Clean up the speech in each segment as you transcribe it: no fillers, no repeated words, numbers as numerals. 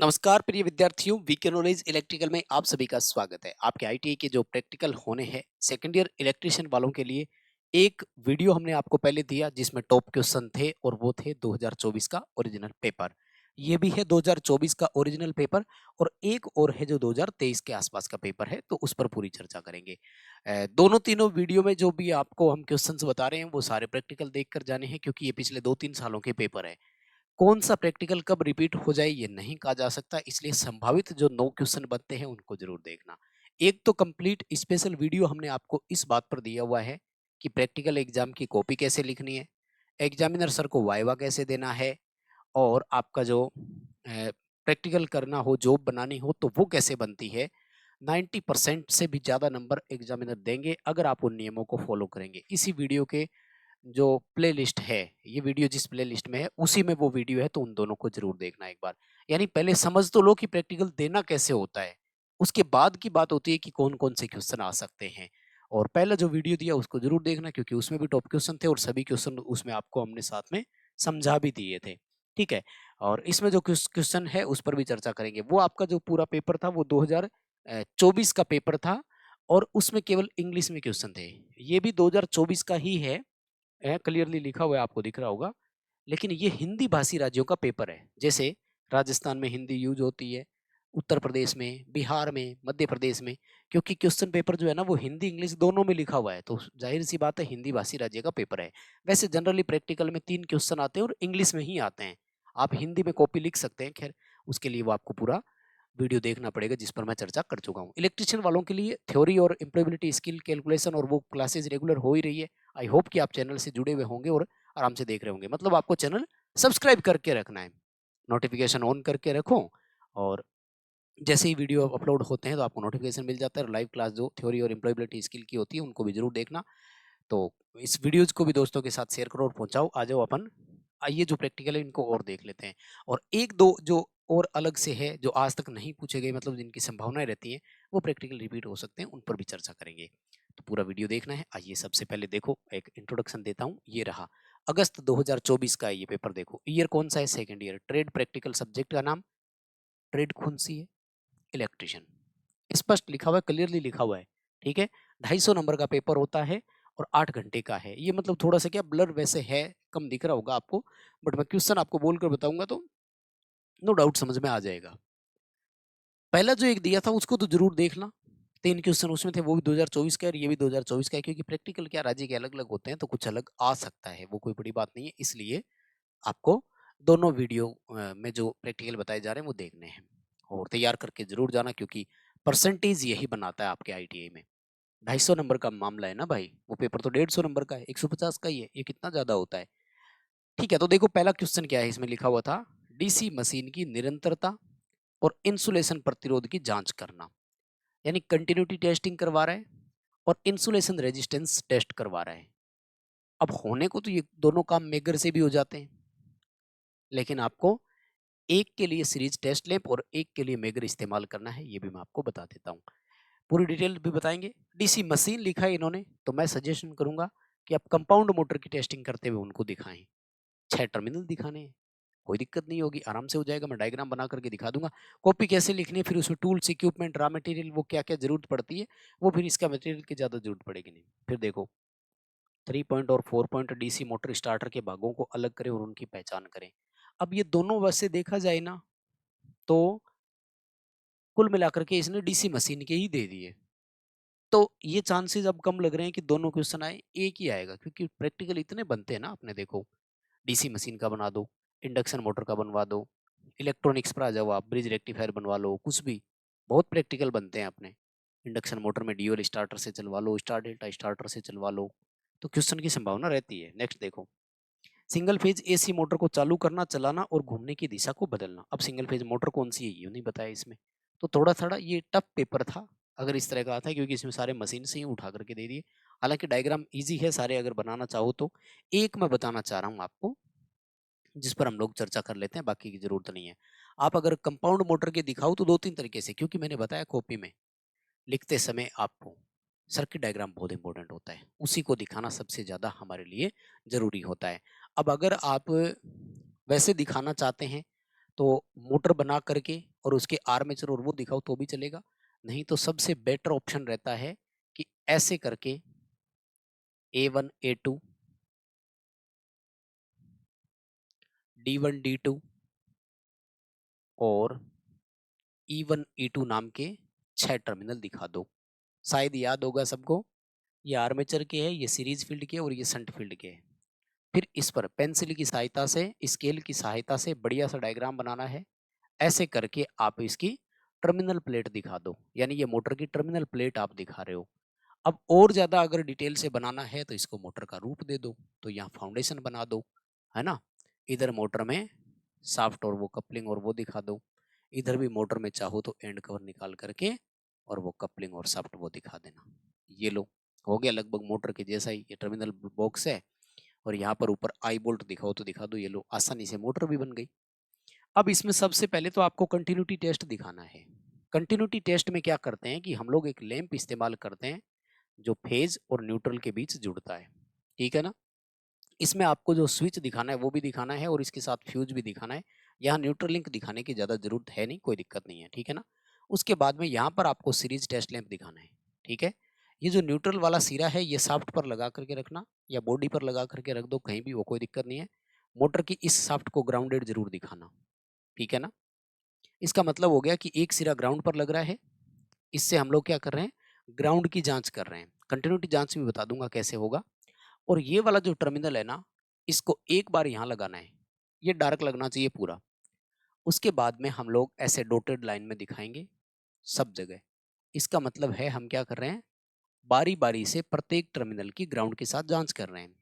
नमस्कार प्रिय विद्यार्थियों, वीके नॉलेज इलेक्ट्रिकल में आप सभी का स्वागत है। आपके आईटीआई के जो प्रैक्टिकल होने हैं सेकंड ईयर इलेक्ट्रिशियन वालों के लिए एक वीडियो हमने आपको पहले दिया जिसमें टॉप क्वेश्चन थे और वो थे 2024 का ओरिजिनल पेपर। ये भी है 2024 का ओरिजिनल पेपर और एक और है जो 2023 के आसपास का पेपर है, तो उस पर पूरी चर्चा करेंगे। दोनों तीनों वीडियो में जो भी आपको हम क्वेश्चंस बता रहे हैं वो सारे प्रैक्टिकल देख कर जाने हैं, क्योंकि ये पिछले 2-3 सालों के पेपर है। कौन सा प्रैक्टिकल कब रिपीट हो जाए ये नहीं कहा जा सकता, इसलिए संभावित जो 9 क्वेश्चन बनते हैं उनको जरूर देखना। एक तो कंप्लीट स्पेशल वीडियो हमने आपको इस बात पर दिया हुआ है कि प्रैक्टिकल एग्जाम की कॉपी कैसे लिखनी है, एग्जामिनर सर को वाइवा कैसे देना है, और आपका जो प्रैक्टिकल करना हो, जॉब बनानी हो तो वो कैसे बनती है। 90% से भी ज्यादा नंबर एग्जामिनर देंगे अगर आप उन नियमों को फॉलो करेंगे। इसी वीडियो के जो प्लेलिस्ट है, ये वीडियो जिस प्लेलिस्ट में है उसी में वो वीडियो है, तो उन दोनों को जरूर देखना एक बार। यानी पहले समझ तो लो कि प्रैक्टिकल देना कैसे होता है, उसके बाद की बात होती है कि कौन कौन से क्वेश्चन आ सकते हैं। और पहला जो वीडियो दिया उसको जरूर देखना, क्योंकि उसमें भी टॉप क्वेश्चन थे और सभी क्वेश्चन उसमें आपको हमने साथ में समझा भी दिए थे। ठीक है। और इसमें जो क्वेश्चन है उस पर भी चर्चा करेंगे। वो आपका जो पूरा पेपर था वो 2024 का पेपर था और उसमें केवल इंग्लिश में क्वेश्चन थे। ये भी 2024 का ही है, क्लियरली लिखा हुआ है, आपको दिख रहा होगा। लेकिन ये हिंदी भाषी राज्यों का पेपर है। जैसे राजस्थान में हिंदी यूज होती है, उत्तर प्रदेश में, बिहार में, मध्य प्रदेश में, क्योंकि क्वेश्चन पेपर जो है ना वो हिंदी इंग्लिश दोनों में लिखा हुआ है, तो जाहिर सी बात है हिंदी भाषी राज्य का पेपर है। वैसे जनरली प्रैक्टिकल में 3 क्वेश्चन आते हैं और इंग्लिश में ही आते हैं। आप हिंदी में कॉपी लिख सकते हैं, खैर उसके लिए वो आपको पूरा वीडियो देखना पड़ेगा जिस पर मैं चर्चा कर चुका हूँ। इलेक्ट्रिशियन वालों के लिए थ्योरी और इम्प्लॉयबिलिटी स्किल कैलकुलेशन और वो क्लासेस रेगुलर हो ही रही है। आई होप कि आप चैनल से जुड़े हुए होंगे और आराम से देख रहे होंगे। मतलब आपको चैनल सब्सक्राइब करके रखना है, नोटिफिकेशन ऑन करके रखो, और जैसे ही वीडियो अपलोड होते हैं तो आपको नोटिफिकेशन मिल जाता है। और लाइव क्लास जो थ्योरी और इम्प्लॉयबिलिटी स्किल की होती है उनको भी जरूर देखना। तो इस वीडियोज को भी दोस्तों के साथ शेयर करो और पहुंचाओ। आ जाओ अपन आइए जो प्रैक्टिकल है इनको और देख लेते हैं। और एक दो जो और अलग से है जो आज तक नहीं पूछे गए, मतलब जिनकी संभावनाएं रहती हैं वो प्रैक्टिकल रिपीट हो सकते हैं, उन पर भी चर्चा करेंगे। तो पूरा वीडियो देखना है। आइए सबसे पहले देखो एक इंट्रोडक्शन देता हूँ। ये रहा अगस्त 2024 का ये पेपर। देखो ईयर कौन सा है, second year. Trade practical subject का नाम ट्रेड कौन सी है, इलेक्ट्रिशियन। स्पष्ट लिखा हुआ है, क्लियरली लिखा हुआ है। ठीक है। 250 नंबर का पेपर होता है और 8 घंटे का है। ये मतलब थोड़ा सा क्या ब्लर वैसे है, कम दिख रहा होगा आपको, बट मैं क्वेश्चन आपको बोलकर बताऊंगा तो नो डाउट समझ में आ जाएगा। पहला जो एक दिया था उसको तो जरूर देखना। 3 क्वेश्चन उसमें थे, वो भी 2024 का है और ये भी 2024 का है, क्योंकि प्रैक्टिकल क्या राज्य के अलग अलग होते हैं तो कुछ अलग आ सकता है, वो कोई बड़ी बात नहीं है। इसलिए आपको दोनों वीडियो में जो प्रैक्टिकल बताए जा रहे हैं वो देखने हैं और तैयार करके जरूर जाना, क्योंकि परसेंटेज यही बनाता है आपके आईटीआई में। 250 नंबर का मामला है ना भाई, वो पेपर तो 150 नंबर का है, 150 का ही है, ये कितना ज्यादा होता है। ठीक है। तो देखो पहला क्वेश्चन क्या है, इसमें लिखा हुआ था डीसी मशीन की निरंतरता और इंसुलेशन प्रतिरोध की जांच करना। यानी कंटिन्यूटी टेस्टिंग करवा रहा है और इंसुलेशन रेजिस्टेंस टेस्ट करवा रहा है। अब होने को तो ये दोनों काम मेगर से भी हो जाते हैं, लेकिन आपको एक के लिए सीरीज टेस्ट लैंप और एक के लिए मेगर इस्तेमाल करना है, ये भी मैं आपको बता देता हूँ। पूरी डिटेल भी बताएंगे। डीसी मशीन लिखा है इन्होंने, तो मैं सजेशन करूंगा कि आप कंपाउंड मोटर की टेस्टिंग करते हुए उनको दिखाएं। 6 टर्मिनल दिखाने हैं, कोई दिक्कत नहीं होगी, आराम से हो जाएगा। मैं डायग्राम बना करके दिखा दूंगा। कॉपी कैसे लिखनी है, फिर उसमें टूल्स, इक्विपमेंट, रॉ मटेरियल, वो क्या क्या जरूरत पड़ती है, वो फिर इसका मटेरियल की ज्यादा जरूरत पड़ेगी नहीं। फिर देखो 3 पॉइंट और 4 पॉइंट डीसी मोटर स्टार्टर के भागों को अलग करें और उनकी पहचान करें। अब ये दोनों वैसे देखा जाए ना तो कुल मिलाकर के इसने डीसी मशीन के ही दे दिए, तो ये चांसेस अब कम लग रहे हैं कि दोनों क्वेश्चन आए, एक ही आएगा, क्योंकि प्रैक्टिकल इतने बनते हैं ना। आपने देखो डीसी मशीन का बना दो, इंडक्शन मोटर का बनवा दो, इलेक्ट्रॉनिक्स पर आ जाओ आप, ब्रिज रेक्टिफायर बनवा लो, कुछ भी बहुत प्रैक्टिकल बनते हैं अपने। इंडक्शन मोटर में डीओएल स्टार्टर से चलवा लो, स्टार डेल्टा स्टार्टर से चलवा लो, तो क्वेश्चन की संभावना रहती है। नेक्स्ट देखो सिंगल फेज एसी मोटर को चालू करना, चलाना और घूमने की दिशा को बदलना। अब सिंगल फेज मोटर कौन सी है ये नहीं बताया इसमें, तो थोड़ा थोड़ा ये टफ पेपर था अगर इस तरह का आता है, क्योंकि इसमें सारे मशीन से ही उठा करके दे दिए। हालांकि डायग्राम इजी है सारे, अगर बनाना चाहो तो। एक मैं बताना चाह रहा हूँ आपको जिस पर हम लोग चर्चा कर लेते हैं, बाकी की जरूरत नहीं है। आप अगर कंपाउंड मोटर के दिखाओ तो 2-3 तरीके से, क्योंकि मैंने बताया कॉपी में लिखते समय आपको सर्किट डायग्राम बहुत इंपॉर्टेंट होता है, उसी को दिखाना सबसे ज्यादा हमारे लिए जरूरी होता है। अब अगर आप वैसे दिखाना चाहते हैं तो मोटर बना करके और उसके आर्मेचर और वो दिखाओ तो भी चलेगा, नहीं तो सबसे बेटर ऑप्शन रहता है कि ऐसे करके A1 A2 D1 D2 और E1 E2 नाम के 6 टर्मिनल दिखा दो। शायद याद होगा सबको, ये आर्मेचर के है, ये सीरीज फील्ड के और ये शंट फील्ड के है। फिर इस पर पेंसिल की सहायता से, स्केल की सहायता से बढ़िया सा डायग्राम बनाना है। ऐसे करके आप इसकी टर्मिनल प्लेट दिखा दो, यानी ये मोटर की टर्मिनल प्लेट आप दिखा रहे हो। अब और ज्यादा अगर डिटेल से बनाना है तो इसको मोटर का रूप दे दो, तो यहाँ फाउंडेशन बना दो, है ना। इधर मोटर में साफ्ट और वो कपलिंग और वो दिखा दो, इधर भी मोटर में चाहो तो एंड कवर निकाल करके और वो कपलिंग और साफ्ट वो दिखा देना। ये लो, हो गया लगभग मोटर के जैसा ही। ये टर्मिनल बॉक्स है और यहाँ पर ऊपर आई बोल्ट दिखाओ तो दिखा दो। ये लो, आसानी से मोटर भी बन गई। अब इसमें सबसे पहले तो आपको कंटिन्यूटी टेस्ट दिखाना है। कंटिन्यूटी टेस्ट में क्या करते हैं कि हम लोग एक लैंप इस्तेमाल करते हैं जो फेज और न्यूट्रल के बीच जुड़ता है, ठीक है ना। इसमें आपको जो स्विच दिखाना है वो भी दिखाना है और इसके साथ फ्यूज भी दिखाना है। यहाँ न्यूट्रल लिंक दिखाने की ज़्यादा जरूरत है नहीं, कोई दिक्कत नहीं है, ठीक है ना। उसके बाद में यहाँ पर आपको सीरीज टेस्ट लैंप दिखाना है, ठीक है। ये जो न्यूट्रल वाला सिरा है ये साफ्ट पर लगा करके रखना या बॉडी पर लगा करके रख दो कहीं भी, वो कोई दिक्कत नहीं है। मोटर की इस साफ्ट को ग्राउंडेड जरूर दिखाना, ठीक है ना। इसका मतलब हो गया कि एक सिरा ग्राउंड पर लग रहा है, इससे हम लोग क्या कर रहे हैं, ग्राउंड की जांच कर रहे हैं। कंटिन्यूटी जांच भी बता दूंगा कैसे होगा। और ये वाला जो टर्मिनल है ना, इसको एक बार यहाँ लगाना है, ये डार्क लगना चाहिए पूरा। उसके बाद में हम लोग ऐसे डॉटेड लाइन में दिखाएंगे सब जगह। इसका मतलब है हम क्या कर रहे हैं, बारी बारी से प्रत्येक टर्मिनल की ग्राउंड के साथ जांच कर रहे हैं।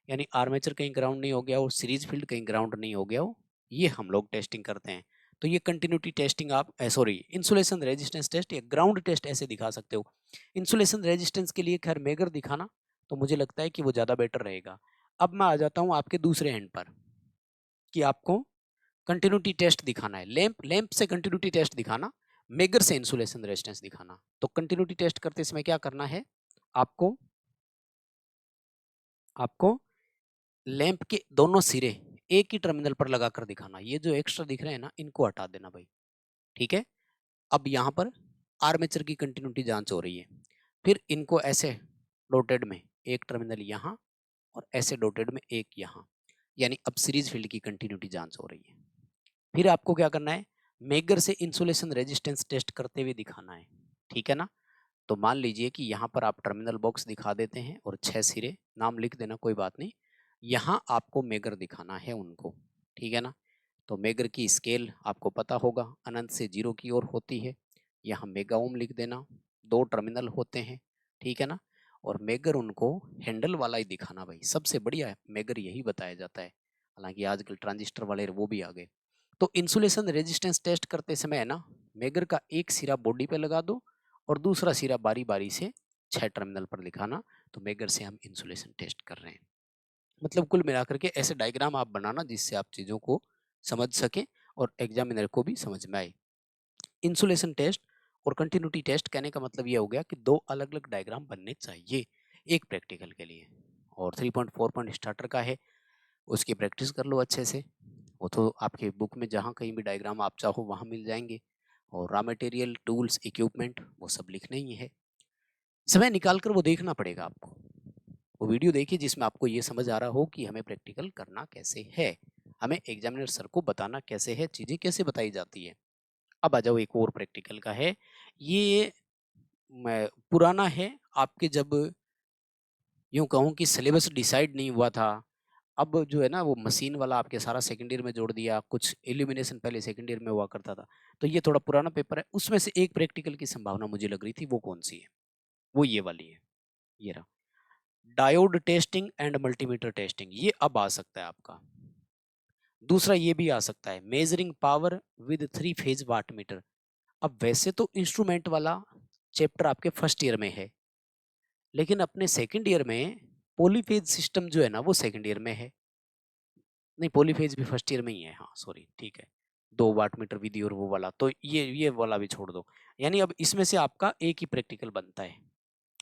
यानी आर्मेचर कहीं ग्राउंड नहीं हो गया हो, सीरीज फील्ड कहीं ग्राउंड नहीं हो गया हो, ये हम लोग टेस्टिंग करते हैं। तो ये कंटिन्यूटी टेस्टिंग आप सॉरी इंसुलेशन रेजिस्टेंस टेस्ट या ग्राउंड टेस्ट ऐसे दिखा सकते हो। इंसुलेशन रेजिस्टेंस के लिए खैर मेगर दिखाना तो मुझे लगता है कि वो ज़्यादा बेटर रहेगा। अब मैं आ जाता हूँ आपके दूसरे हैंड पर कि आपको कंटिन्यूटी टेस्ट दिखाना है। लैंप लैंप से कंटिन्यूटी टेस्ट दिखाना, मेगर से इंसुलेशन रेजिस्टेंस दिखाना। तो कंटिन्यूटी टेस्ट करते समय क्या करना है, आपको आपको लैंप के दोनों सिरे एक ही टर्मिनल पर लगाकर दिखाना। ये जो एक्स्ट्रा दिख रहे हैं ना, इनको हटा देना भाई, ठीक है। अब यहाँ पर आर्मेचर की कंटिन्यूटी जांच हो रही है, फिर इनको ऐसे डॉटेड में एक टर्मिनल यहाँ और ऐसे डॉटेड में एक यहाँ, यानी अब सीरीज फील्ड की कंटिन्यूटी जांच हो रही है। फिर आपको क्या करना है, मेगर से इंसुलेशन रेजिस्टेंस टेस्ट करते हुए दिखाना है, ठीक है ना। तो मान लीजिए कि यहाँ पर आप टर्मिनल बॉक्स दिखा देते हैं और 6 सिरे, नाम लिख देना कोई बात नहीं। यहाँ आपको मेगर दिखाना है उनको, ठीक है ना। तो मेगर की स्केल आपको पता होगा, अनंत से 0 की ओर होती है। यहाँ मेगा ओम लिख देना, 2 टर्मिनल होते हैं, ठीक है ना। और मेगर उनको हैंडल वाला ही दिखाना भाई, सबसे बढ़िया है मेगर यही बताया जाता है। हालांकि आजकल ट्रांजिस्टर वाले वो भी आ गए। तो इंसुलेशन रेजिस्टेंस टेस्ट करते समय है ना, मेगर का एक सिरा बॉडी पे लगा दो और दूसरा सिरा बारी बारी से 6 टर्मिनल पर दिखाना। तो मेगर से हम इंसुलेशन टेस्ट कर रहे हैं। मतलब कुल मिलाकर के ऐसे डायग्राम आप बनाना जिससे आप चीज़ों को समझ सकें और एग्जामिनर को भी समझ में आए। इंसुलेशन टेस्ट और कंटिन्यूटी टेस्ट कहने का मतलब ये हो गया कि 2 अलग अलग डायग्राम बनने चाहिए एक प्रैक्टिकल के लिए। और 3.4 पॉइंट स्टार्टर का है, उसकी प्रैक्टिस कर लो अच्छे से। वो तो आपके बुक में जहाँ कहीं भी डायग्राम आप चाहो वहाँ मिल जाएंगे। और रॉ मटेरियल, टूल्स, इक्विपमेंट वो सब लिखने ही है। समय निकाल कर वो देखना पड़ेगा आपको। वो वीडियो देखिए जिसमें आपको ये समझ आ रहा हो कि हमें प्रैक्टिकल करना कैसे है, हमें एग्जामिनर सर को बताना कैसे है, चीज़ें कैसे बताई जाती है। अब आ जाओ एक और प्रैक्टिकल का है। ये पुराना है आपके, जब यूं कहूँ कि सिलेबस डिसाइड नहीं हुआ था। अब जो है ना वो मशीन वाला आपके सारा सेकंड ईयर में जोड़ दिया, कुछ इल्यूमिनेशन पहले सेकंड ईयर में हुआ करता था। तो ये थोड़ा पुराना पेपर है, उसमें से एक प्रैक्टिकल की संभावना मुझे लग रही थी, वो कौन सी है, वो ये वाली है। ये रहा, diode testing and multimeter testing, ये अब आ सकता है आपका। दूसरा ये भी आ सकता है, measuring power with 3 phase watt meter. अब वैसे तो इंस्ट्रूमेंट वाला चैप्टर आपके फर्स्ट ईयर में है, लेकिन अपने सेकंड ईयर में पॉलीफेज सिस्टम जो है ना वो सेकंड ईयर में है। नहीं, पॉलीफेज भी फर्स्ट ईयर में ही है, हाँ सॉरी, ठीक है। 2 वाट मीटर विधि और वो वाला, तो ये वाला भी छोड़ दो। यानी अब इसमें से आपका एक ही प्रैक्टिकल बनता है,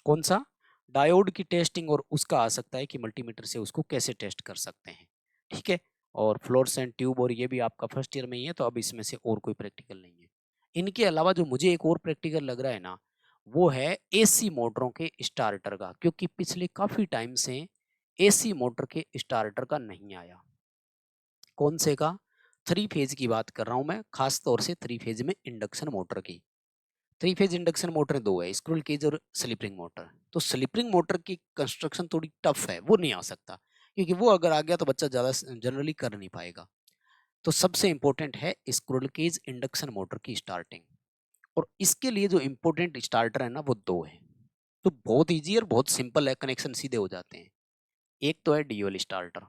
कौन सा, डायोड की टेस्टिंग, और उसका आ सकता है कि मल्टीमीटर से उसको कैसे टेस्ट कर सकते हैं, ठीक है। और फ्लोरेसेंट ट्यूब, और ये भी आपका फर्स्ट ईयर में ही है, तो अब इसमें से और कोई प्रैक्टिकल नहीं है। इनके अलावा जो मुझे एक और प्रैक्टिकल लग रहा है ना, वो है एसी मोटरों के स्टार्टर का, क्योंकि पिछले काफी टाइम से एसी मोटर के स्टार्टर का नहीं आया। कौन से का? 3 फेज की बात कर रहा हूं मैं, खास तौर से 3 फेज में इंडक्शन मोटर की। 3 फेज इंडक्शन मोटर दो है, स्क्रूल केज और स्लिप रिंग मोटर। तो स्लिप रिंग मोटर की कंस्ट्रक्शन थोड़ी टफ है, वो नहीं आ सकता, क्योंकि वो अगर आ गया तो बच्चा ज्यादा जनरली कर नहीं पाएगा। तो सबसे इंपॉर्टेंट है स्क्रूल केज इंडक्शन मोटर की स्टार्टिंग, और इसके लिए जो इंपॉर्टेंट स्टार्टर है ना, वो दो है। तो बहुत इजी और बहुत सिंपल है, कनेक्शन सीधे हो जाते हैं। एक तो है DOL starter,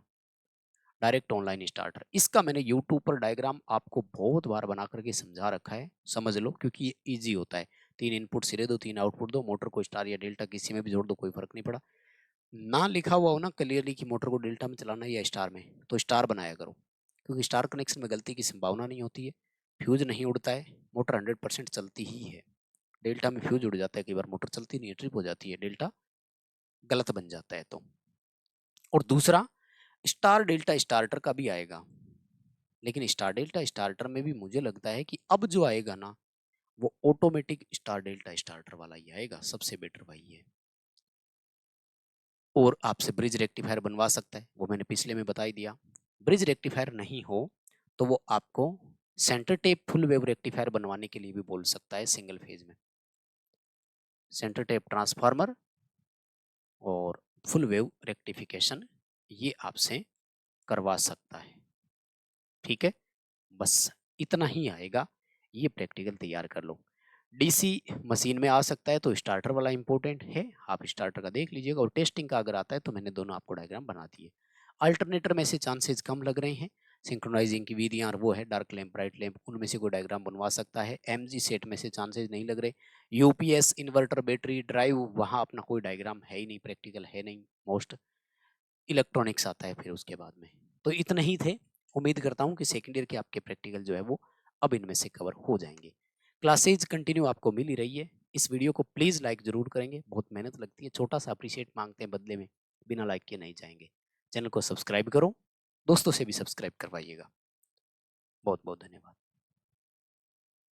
direct online starter. इसका मैंने यूट्यूब पर डायग्राम आपको बहुत बार बना करके समझा रखा है, समझ लो, क्योंकि ये ईजी होता है। 3 इनपुट सिरे दो, 3 आउटपुट दो, मोटर को स्टार या डेल्टा किसी में भी जोड़ दो, कोई फर्क नहीं पड़ा। ना लिखा हुआ हो ना क्लियरली कि मोटर को डेल्टा में चलाना है या स्टार में, तो स्टार बनाया करो, क्योंकि स्टार कनेक्शन में गलती की संभावना नहीं होती है, फ्यूज नहीं उड़ता है, मोटर 100% चलती ही है। डेल्टा में फ्यूज उड़ जाता है, कई बार मोटर चलती नहीं है, ट्रिप हो जाती है, डेल्टा गलत बन जाता है। तो और दूसरा, स्टार डेल्टा स्टार्टर का भी आएगा, लेकिन स्टार डेल्टा स्टार्टर में भी मुझे लगता है कि अब जो आएगा ना, वो ऑटोमेटिक स्टार डेल्टा स्टार्टर वाला ही आएगा, सबसे बेटर वही है। और आपसे ब्रिज रेक्टिफायर बनवा सकता है, वो मैंने पिछले में बता ही दिया। ब्रिज रेक्टिफायर नहीं हो तो वो आपको centre tap full wave rectifier बनवाने के लिए भी बोल सकता है, सिंगल फेज में सेंटर टेप ट्रांसफार्मर और फुल वेव रेक्टिफिकेशन ये आपसे करवा सकता है। ठीक है, बस इतना ही आएगा, ये प्रैक्टिकल तैयार कर लो। डीसी मशीन में आ सकता है, तो स्टार्टर वाला इंपॉर्टेंट है, आप स्टार्टर का देख लीजिएगा। और टेस्टिंग का अगर आता है तो मैंने दोनों आपको डायग्राम बना दिए। अल्टरनेटर में से चांसेस कम लग रहे हैं, सिंक्रोनाइजिंग की विधियां वो है डार्क लैंप ब्राइट लैंप, उनमें से कोई डायग्राम बनवा सकता है। एमजी सेट में से चांसेस नहीं लग रहे। यूपीएस इन्वर्टर बैटरी ड्राइव, वहां अपना कोई डायग्राम है ही नहीं, प्रैक्टिकल है नहीं। मोस्ट इलेक्ट्रॉनिक्स आता है फिर उसके बाद में। तो इतने ही थे। उम्मीद करता हूँ कि सेकेंड ईयर के आपके प्रैक्टिकल जो है वो अब इनमें से कवर हो जाएंगे। क्लासेज कंटिन्यू आपको मिल ही रही है। इस वीडियो को प्लीज़ लाइक जरूर करेंगे, बहुत मेहनत लगती है, छोटा सा अप्रिशिएट मांगते हैं बदले में, बिना लाइक के नहीं जाएंगे। चैनल को सब्सक्राइब करो, दोस्तों से भी सब्सक्राइब करवाइएगा। बहुत बहुत धन्यवाद।